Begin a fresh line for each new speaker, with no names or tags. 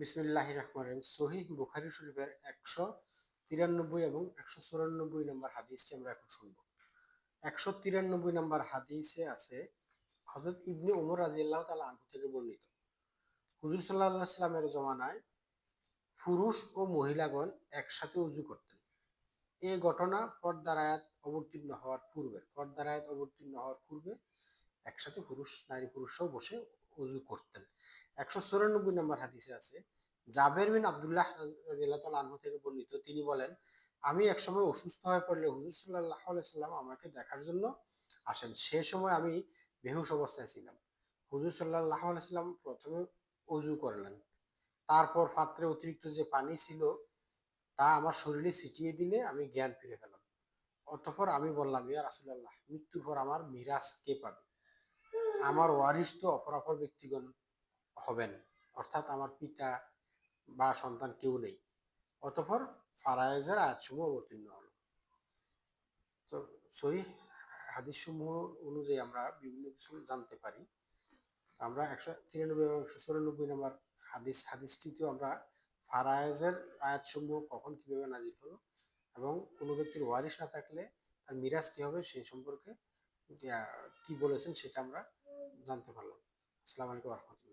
বিসমিল্লাহির রহমানির রহিম। সহিহ বুখারী শরীফের 193 এবং 194 নম্বর হাদিসটি আমরা এখন শুনবো। 193 নম্বর হাদিসে আছে হযরত ইবনে ওমর রাদিয়াল্লাহু তাআলা আনহু থেকে বর্ণিত। হুজুর সাল্লাল্লাহু আলাইহি সাল্লামের জমানায় পুরুষ ও মহিলাগণ একসাথে ওযু করতেন। এই ঘটনা পর্দার আয়াত অবতীর্ণ হওয়ার পূর্বে একসাথে নারী পুরুষরাও বসে ওযু করতেন। 194 নম্বর হাদিসে আছে জাবের বিন আব্দুল্লাহ রাদিয়াল্লাহু তাআলা আনহু থেকে বর্ণিত, তিনি বলেন, আমি একসময় অসুস্থ হয়ে পড়লে হুজুর সাল্লাল্লাহু আলাইহি সাল্লাম আমাকে দেখার জন্য আসেন। সে সময় আমি বেহুশ অবস্থায় ছিলাম। হুজুর সাল্লাল্লাহু আলাইহি সাল্লাম প্রথমে ওযু করলেন, তারপর পাত্রে অতিরিক্ত যে পানি ছিল তা আমার শরীরে ছিটিয়ে দিলে আমি জ্ঞান ফিরে পেলাম। অতঃপর আমি বললাম, ইয়া রাসূলুল্লাহ, মৃত্যুর পর আমার মিরাস কে পাবে? আমার ওয়ারিস তো অপরাপর ব্যক্তিগণ হবেন, অর্থাৎ আমার পিতা বা সন্তান কেউ নেই। অতঃপর ফারায়েজের আয়াতসমূহ অবতীর্ণ হলো। তো সহিহ হাদিস সমূহ অনুযায়ী আমরা বিভিন্ন কিছু জানতে পারি। আমরা 193 এবং 194 নম্বর হাদিসটিতেও আমরা ফারায়েজের আয়াতসমূহ কখন কিভাবে নাজিল হলো এবং কোনো ব্যক্তির ওয়ারিশ না থাকলে তার মিরাজ কি হবে সেই সম্পর্কে কি বলেছেন সেটা আমরা জানতে পারলাম। আসসালামু আলাইকুম ওয়া রাহমাতুল্লাহ।